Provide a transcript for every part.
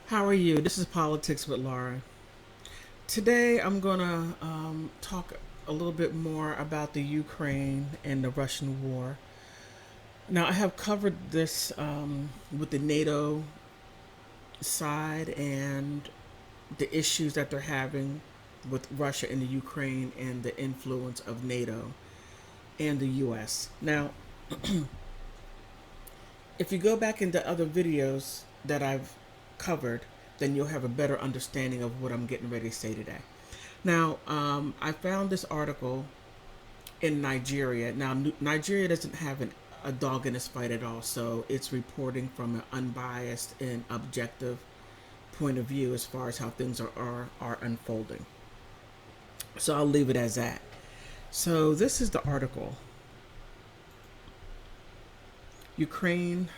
How are you? This is Politics with Laura. Today I'm going to talk a little bit more about the Ukraine and the Russian war. Now, I have covered this with the NATO side and the issues that they're having with Russia and the Ukraine and the influence of NATO and the US. Now, if you go back into other videos that I've covered, then you'll have a better understanding of what I'm getting ready to say today. Now, I found this article in Nigeria. Now, Nigeria doesn't have a dog in this fight at all, so it's reporting from an unbiased and objective point of view as far as how things are unfolding. So I'll leave it as that. So this is the article. Ukraine,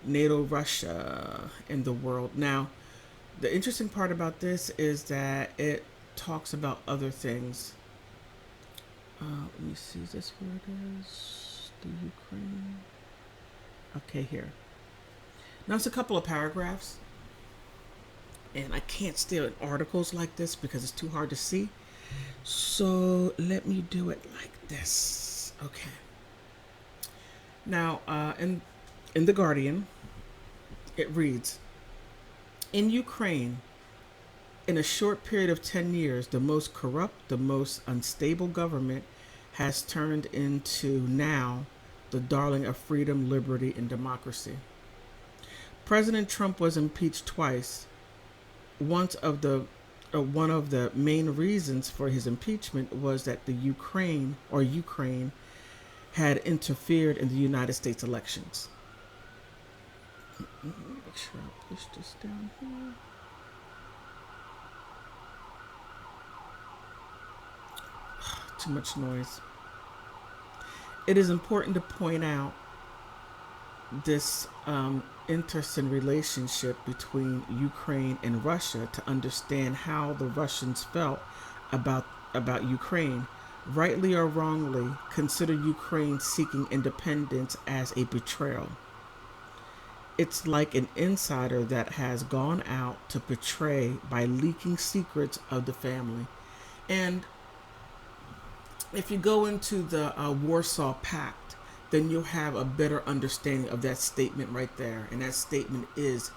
NATO, Russia, and the world. Now, the interesting part about this is that it talks about other things. Let me see, is this where it is? The Ukraine. Okay, here. Now, it's a couple of paragraphs, and I can't stare at articles like this because it's too hard to see. So let me do it like this. Okay. Now, in the Guardian, it reads, in Ukraine, in a short period of 10 years, the most corrupt, the most unstable government has turned into now the darling of freedom, liberty, and democracy. President Trump was impeached twice. One of the main reasons for his impeachment was that the Ukraine had interfered in the United States elections. Let me make sure I push this down here. Too much noise. It is important to point out this interesting relationship between Ukraine and Russia to understand how the Russians felt about Ukraine. Rightly or wrongly, consider Ukraine seeking independence as a betrayal. It's like an insider that has gone out to betray by leaking secrets of the family. And if you go into the Warsaw Pact, then you'll have a better understanding of that statement right there. And that statement is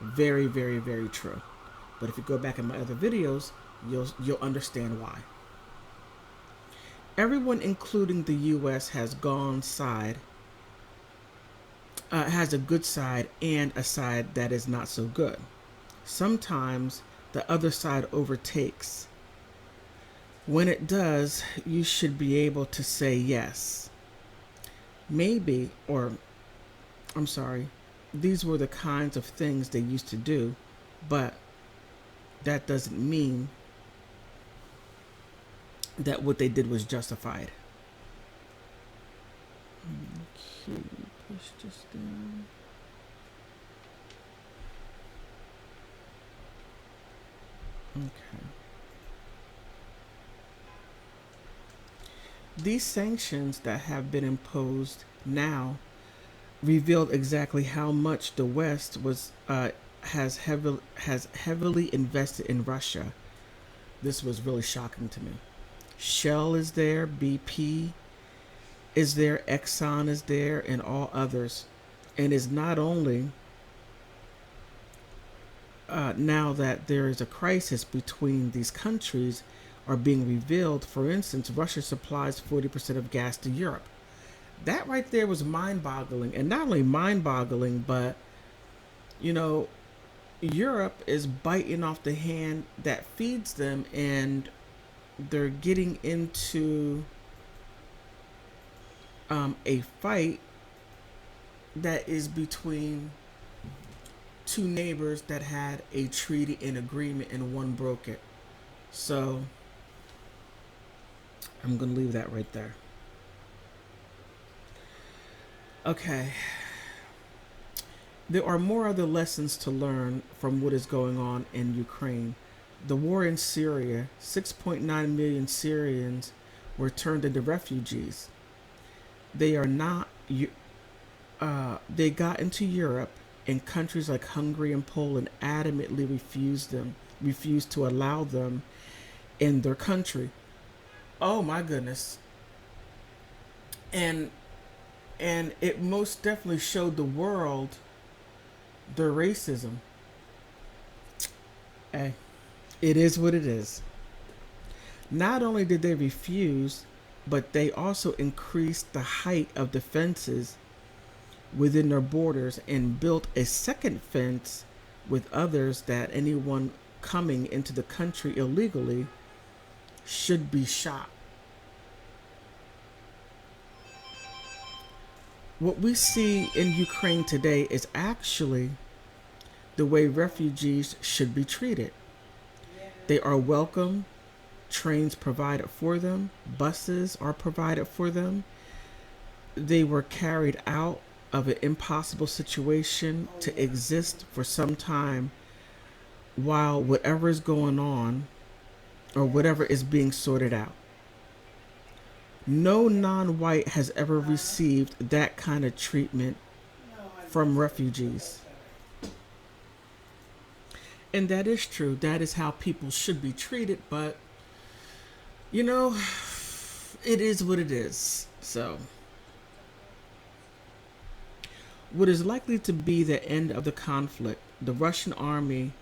very, very, very true. But if you go back in my other videos, you'll understand why. Everyone, including the U.S., has a good side and a side that is not so good. Sometimes the other side overtakes. When it does, you should be able to say yes. Maybe, or I'm sorry, these were the kinds of things they used to do, but that doesn't mean that what they did was justified. Okay, push this down. Okay. These sanctions that have been imposed now revealed exactly how much the West has heavily invested in Russia. This was really shocking to me. Shell is there, BP is there, Exxon is there, and all others. And it's not only now that there is a crisis between these countries are being revealed. For instance, Russia supplies 40% of gas to Europe. That right there was mind-boggling. And not only mind-boggling, but, you know, Europe is biting off the hand that feeds them, and they're getting into a fight that is between two neighbors that had a treaty and agreement, and one broke it. So I'm going to leave that right there. Okay. There are more other lessons to learn from what is going on in Ukraine. The war in Syria, 6.9 million Syrians were turned into refugees. They are not. They got into Europe And countries like Hungary and Poland adamantly refused to allow them in their country. Oh my goodness. And and it most definitely showed the world their racism. Hey, it is what it is. Not only did they refuse, but they also increased the height of the fences within their borders and built a second fence with others that anyone coming into the country illegally should be shot. What we see in Ukraine today is actually the way refugees should be treated. They are welcome, trains provided for them, buses are provided for them. They were carried out of an impossible situation to exist for some time while whatever is going on or whatever is being sorted out. No non white has ever received that kind of treatment from refugees. And that is true. That is how people should be treated. But, you know, it is what it is. So, what is likely to be the end of the conflict, the Russian army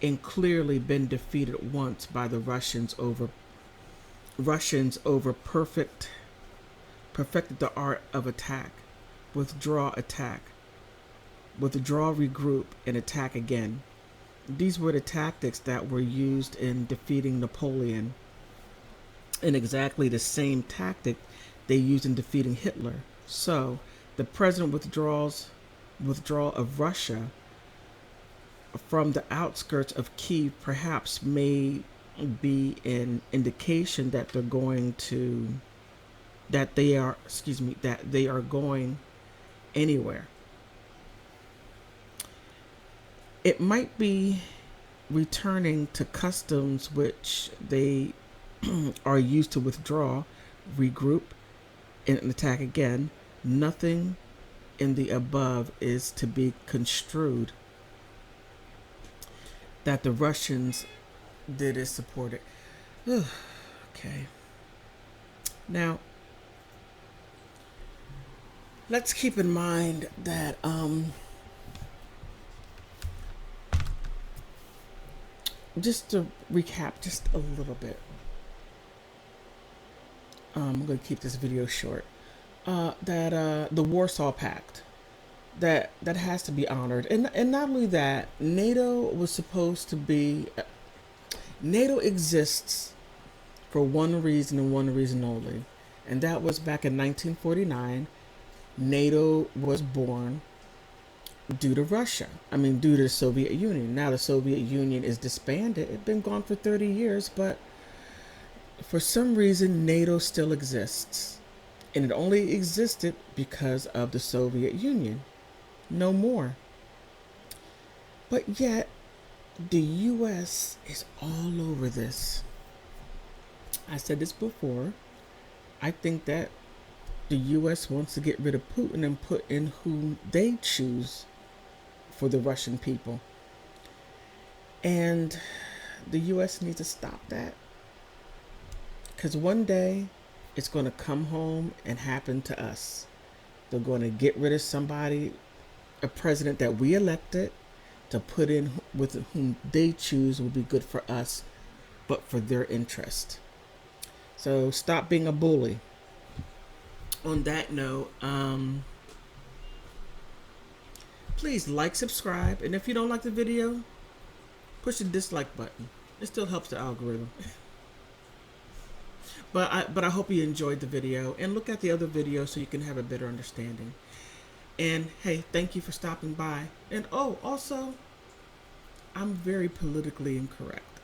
and clearly been defeated once by the Russians over perfected the art of attack, attack, withdraw, regroup, and attack again. These were the tactics that were used in defeating Napoleon, and exactly the same tactic they used in defeating Hitler. So, the president withdrawal of Russia from the outskirts of Kiev perhaps may be an indication that they are going anywhere. It might be returning to customs which they are used to withdraw, regroup, and attack again. Nothing in the above is to be construed that the Russians did is supported. Okay. Now, let's keep in mind that just to recap just a little bit. I'm going to keep this video short. That the Warsaw Pact that has to be honored, and not only that, NATO was supposed to be. NATO exists for one reason and one reason only, and that was back in 1949. NATO was born due to Russia. Due to the Soviet Union. Now the Soviet Union is disbanded. It's been gone for 30 years, but for some reason NATO still exists. And it only existed because of the Soviet Union. No more. But yet, the U.S. is all over this. I said this before. I think that the U.S. wants to get rid of Putin and put in whom they choose for the Russian people. And the U.S. needs to stop that. Because one day, it's going to come home and happen to us. They're going to get rid of somebody, a president that we elected, to put in with whom they choose will be good for us, but for their interest. So stop being a bully. On that note, please like, subscribe, and if you don't like the video, push the dislike button. It still helps the algorithm. But I hope you enjoyed the video, and look at the other videos so you can have a better understanding. And hey, thank you for stopping by. And also, I'm very politically incorrect.